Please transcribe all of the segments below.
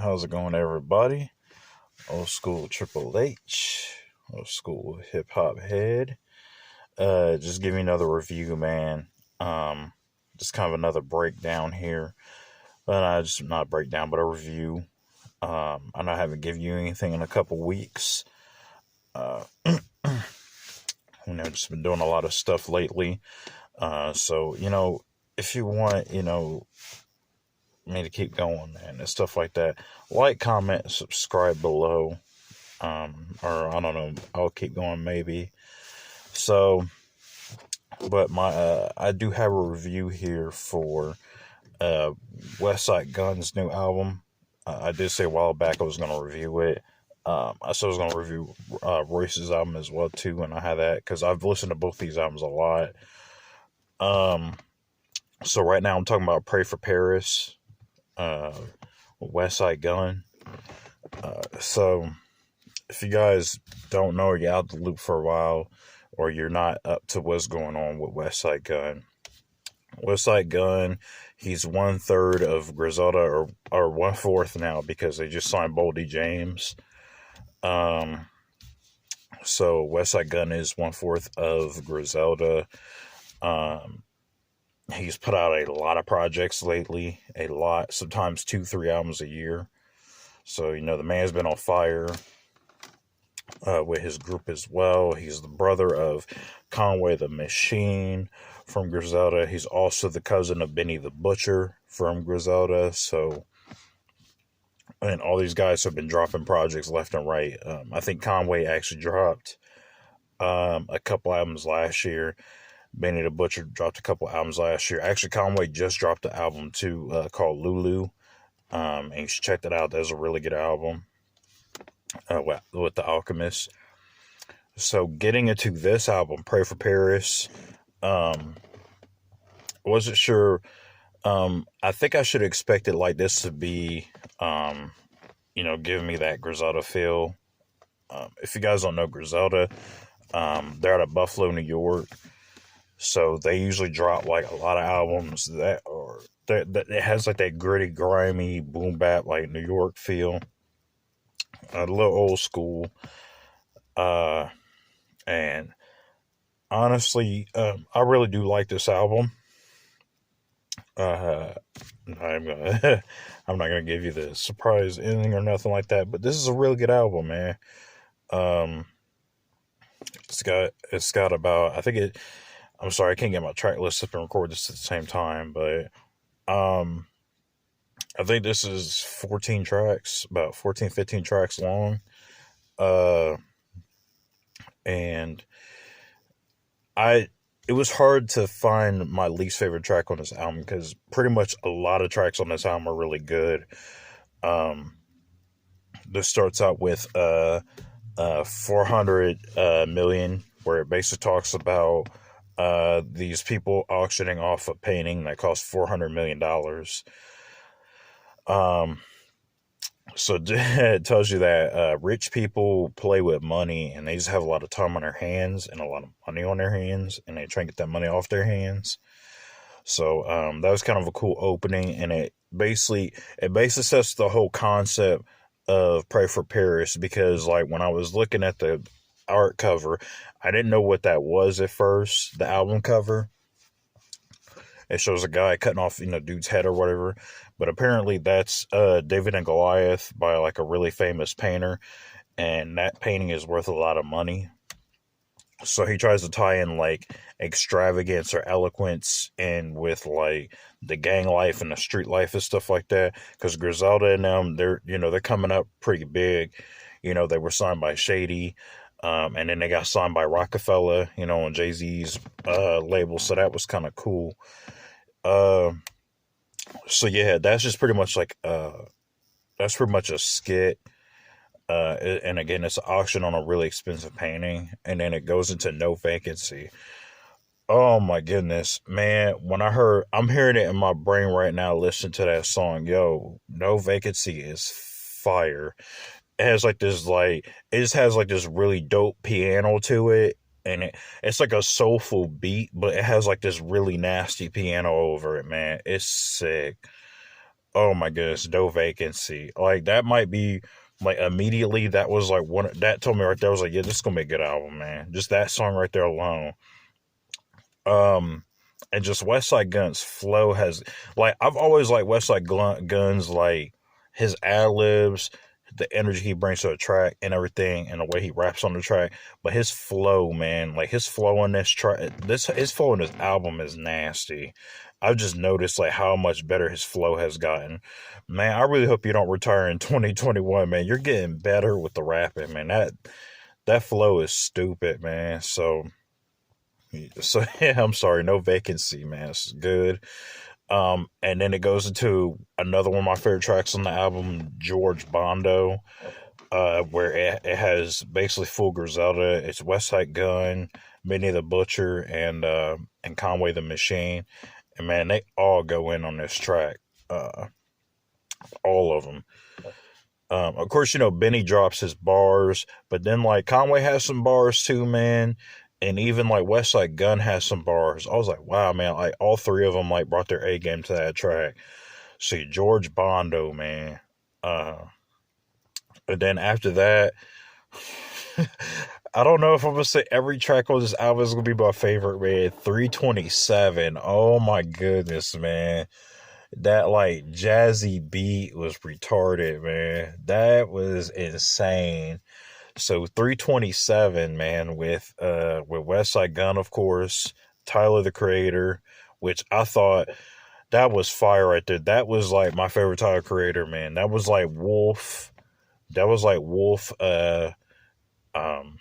How's it going, everybody? Old school Triple H, old school hip hop head. Just give me another review, man. Just kind of another breakdown here. Just not a breakdown, but a review. I know I haven't given you anything in a couple weeks. Uh, just been doing a lot of stuff lately. So if you want, me to keep going, man, and stuff like that, like, comment, subscribe below. Or I don't know, I'll keep going maybe. So, but I do have a review here for Westside Gunn's new album. I did say a while back I was going to review it. I said I was going to review Royce's album as well too, and I had that because I've listened to both these albums a lot. So right now I'm talking about Pray for Paris, Westside Gunn. So if you guys don't know, or you're out the loop for a while, or you're not up to what's going on with Westside Gunn. Westside Gunn, he's 1/3 of Griselda, or 1/4 now because they just signed Boldy James. So Westside Gunn is 1/4 of Griselda. He's put out a lot of projects lately, a lot, sometimes 2-3 albums a year. So, the man's been on fire with his group as well. He's the brother of Conway the Machine from Griselda. He's also the cousin of Benny the Butcher from Griselda. So, and all these guys have been dropping projects left and right. I think Conway actually dropped a couple albums last year. Benny the Butcher dropped a couple albums last year. Actually, Conway just dropped an album too called Lulu. And you should check that out. That's a really good album with The Alchemist. So getting into this album, Pray for Paris, wasn't sure. I think I should expect it like this to be, giving me that Griselda feel. If you guys don't know Griselda, they're out of Buffalo, New York. So they usually drop like a lot of albums that it has like that gritty, grimy, boom bap, like New York feel. A little old school. And honestly, I really do like this album. I'm not gonna give you the surprise ending or nothing like that, but this is a really good album, man. It's got about, I'm sorry, I can't get my track list up and record this at the same time, but I think this is 14 tracks, about 14, 15 tracks long. And it was hard to find my least favorite track on this album because pretty much a lot of tracks on this album are really good. This starts out with 400 million, where it basically talks about these people auctioning off a painting that cost $400 million. So it tells you that rich people play with money, and they just have a lot of time on their hands and a lot of money on their hands, and they try and get that money off their hands. So that was kind of a cool opening, and it basically sets the whole concept of Pray for Paris, because like when I was looking at the art cover, I didn't know what that was at first. The album cover, it shows a guy cutting off dude's head or whatever, but apparently that's David and Goliath by like a really famous painter, and that painting is worth a lot of money. So he tries to tie in like extravagance or eloquence in with like the gang life and the street life and stuff like that, because Griselda and them, they're coming up pretty big. They were signed by Shady. And then they got signed by Rockefeller, on Jay-Z's label. So that was kind of cool. So yeah, that's pretty much a skit. And again, it's an auction on a really expensive painting. And then it goes into No Vacancy. Oh my goodness, man. I'm hearing it in my brain right now, listen to that song. Yo, No Vacancy is fire. It has it just has like this really dope piano to it, and it's like a soulful beat, but it has like this really nasty piano over it, man. It's sick. Oh my goodness, No Vacancy. Like that might be like immediately that was like one that told me right there. I was like, yeah, this is gonna be a good album, man. Just that song right there alone. Um, and just Westside Gunn's flow has like I've always liked Gunn's like his ad libs, the energy he brings to a track and everything, and the way he raps on the track. But his flow, man, like his flow on this track, this his flow on this album is nasty. I've just noticed like how much better his flow has gotten. Man, I really hope you don't retire in 2021, man. You're getting better with the rapping, man. That flow is stupid, man. So yeah, I'm sorry, No Vacancy, man. It's good. And then it goes into another one of my favorite tracks on the album, George Bondo, where it has basically full Griselda. It's Westside Gunn, Benny the Butcher, and Conway the Machine, and man, they all go in on this track, all of them. Of course, Benny drops his bars, but then like Conway has some bars too, man. And even like Westside Gunn has some bars. I was like, wow, man, like all three of them like brought their A game to that track. See, George Bondo, man. And then after that, I don't know if I'm gonna say every track on this album is gonna be my favorite, man. 327. Oh my goodness, man. That like jazzy beat was retarded, man. That was insane. So 327, man, with Westside Gunn, of course, Tyler the Creator, which I thought that was fire right there. That was like my favorite Tyler Creator, man. That was like Wolf. That was like Wolf um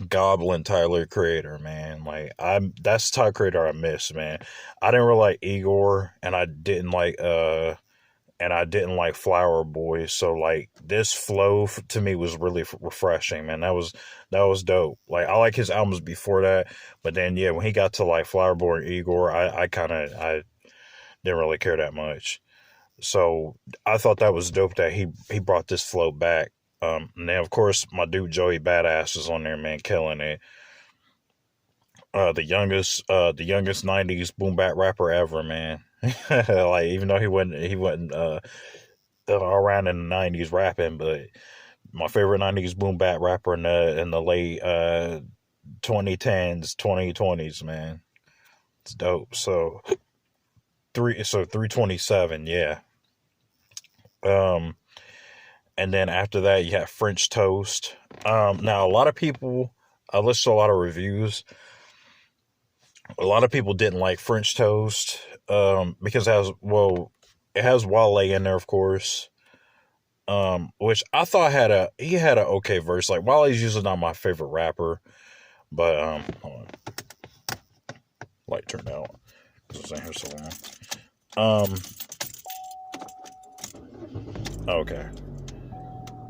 Goblin Tyler Creator, man. Like that's Tyler Creator I miss, man. I didn't really like Igor, and I didn't like Flower Boy. So like this flow to me was really refreshing, man. That was dope. Like I like his albums before that, but then yeah, when he got to like Flower Boy and Igor, I didn't really care that much. So I thought that was dope that he brought this flow back. And then of course my dude Joey Badass is on there, man, killing it. The youngest '90s boom bap rapper ever, man. Like even though he wasn't around in the '90s rapping, but my favorite '90s boom bap rapper in the late 2010s, 2020s, man. It's dope. So 327, yeah. Um, and then after that you have French Toast. Now a lot of people, I listened to a lot of reviews. A lot of people didn't like French Toast because it has Wale in there, of course. Which I thought he had a okay verse. Like Wale's usually not my favorite rapper, but hold on, light turned out because I was in here so long. Okay,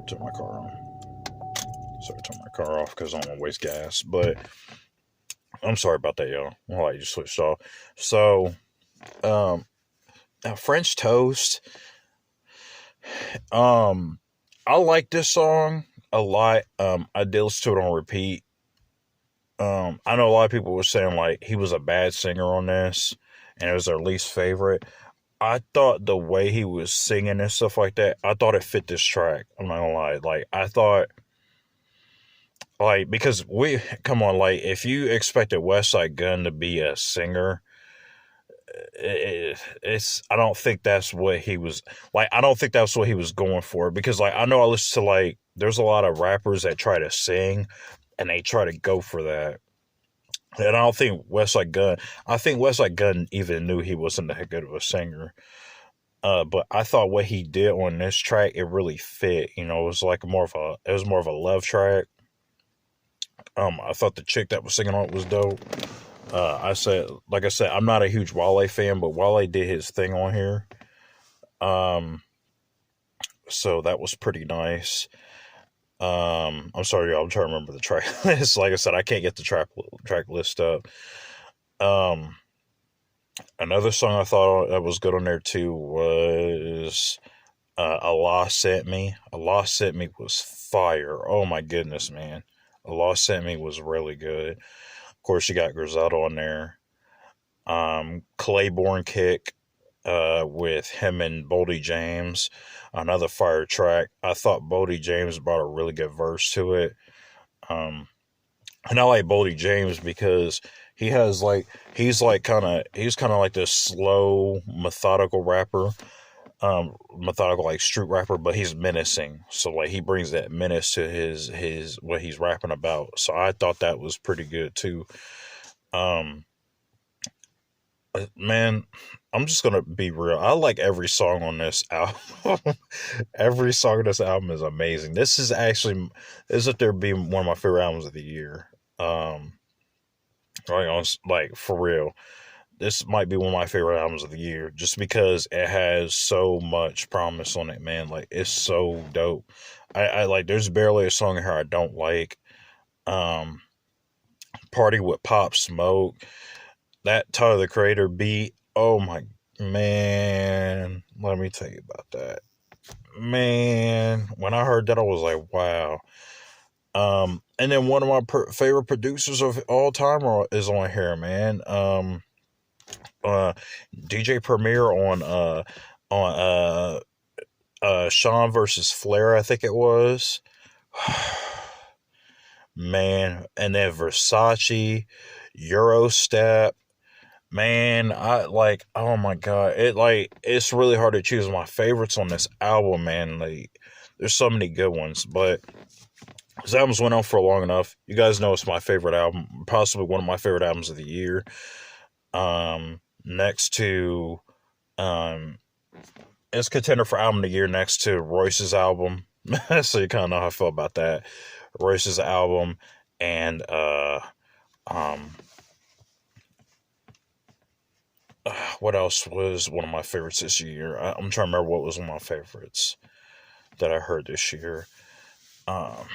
turn my car on. Sorry, turn my car off because I don't want to waste gas. But I'm sorry about that, y'all. Well, I just switched off. So, um, French Toast. I like this song a lot. I did listen to it on repeat. I know a lot of people were saying like he was a bad singer on this, and it was their least favorite. I thought the way he was singing and stuff like that, I thought it fit this track. I'm not gonna lie. Like I thought, like because come on, like if you expected Westside Gunn to be a singer, it's I don't think that's what he was like. I don't think that's what he was going for because like I know I listen to like there's a lot of rappers that try to sing and they try to go for that. And I don't think Westside Gunn. I think Westside Gunn even knew he wasn't that good of a singer. But I thought what he did on this track it really fit. It was like it was more of a love track. I thought the chick that was singing on it was dope. Like I said, I'm not a huge Wale fan, but Wale did his thing on here. So that was pretty nice. I'm sorry, y'all. I'm trying to remember the track list. Like I said, I can't get the track list up. Um, Another song I thought that was good on there too was Allah Sent Me. Allah Sent Me was fire. Oh my goodness, man. Allah Sent Me was really good. Of course, you got Griselda on there. Claiborne Kick. with him and Boldy James. Another fire track. I thought Boldy James brought a really good verse to it. And I like Boldy James because he's kind of like this slow, methodical rapper, methodical like street rapper, but he's menacing. So like he brings that menace to his what he's rapping about. So I thought that was pretty good too. Um, Man, I'm just gonna be real. I like every song on this album. Every song on this album is amazing. This is up there being one of my favorite albums of the year. Um, like for real, this might be one of my favorite albums of the year, just because it has so much promise on it, man. Like it's so dope. I like. There's barely a song in here I don't like. Um, Party with Pop Smoke. That Tyler the Creator beat. Oh my man, let me tell you about that. Man, when I heard that, I was like, wow. And then one of my favorite producers of all time is on here, man. DJ Premier on Sean versus Flair, I think it was. Man, and then Versace, Eurostep. Man, I like, oh my god, it's really hard to choose my favorites on this album, man. Like there's so many good ones, but this album's went on for long enough. You guys know it's my favorite album, possibly one of my favorite albums of the year. Next to it's contender for album of the year next to Royce's album. So you kind of know how I feel about that. Royce's album and what else was one of my favorites this year? I'm trying to remember what was one of my favorites that I heard this year. Man,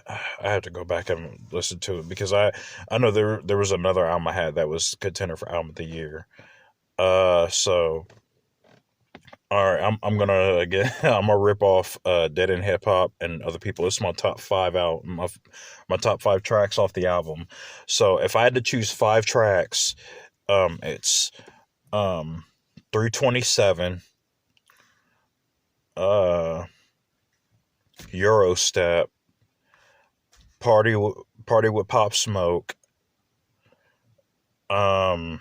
I have to go back and listen to it because I know there was another album I had that was contender for album of the year. So all right, I'm gonna again. I'm gonna rip off Dead End Hip Hop and other people. This is my top five my top five tracks off the album. So if I had to choose five tracks, it's 327, Eurostep, Party with Pop Smoke, Allah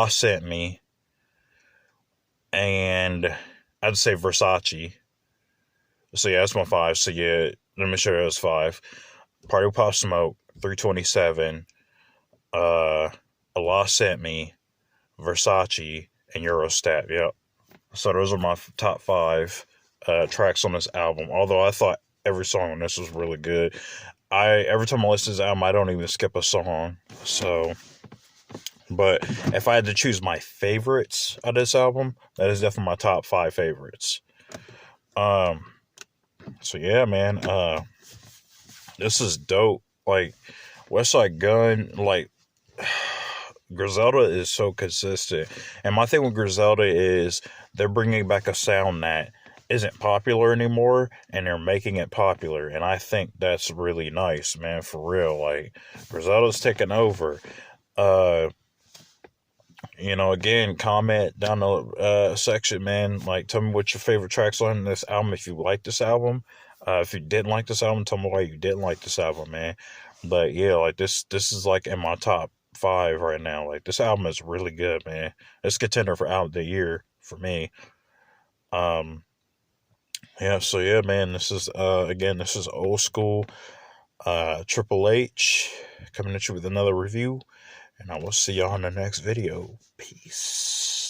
Sent Me, and I'd say Versace. So yeah, that's my five. So yeah, let me show you those five. Party with Pop Smoke, 327, Allah Sent Me, Versace, and Eurostep. Yep. So those are my top five tracks on this album. Although I thought every song on this was really good. Every time I listen to this album, I don't even skip a song. So, but if I had to choose my favorites of this album, that is definitely my top five favorites. So yeah, man. This is dope. Like Westside Gunn, like Griselda is so consistent. And my thing with Griselda is they're bringing back a sound that isn't popular anymore, and they're making it popular. And I think that's really nice, man, for real. Like Griselda's taking over. Again, comment down the section, man. Like, tell me what your favorite tracks are on this album. If you like this album, if you didn't like this album, tell me why you didn't like this album, man. But yeah, like this is like in my top five right now. Like this album is really good, man. It's contender for album of the year for me. Yeah. So yeah, man. This is this is old school. Triple H coming at you with another review. And I will see y'all in the next video. Peace.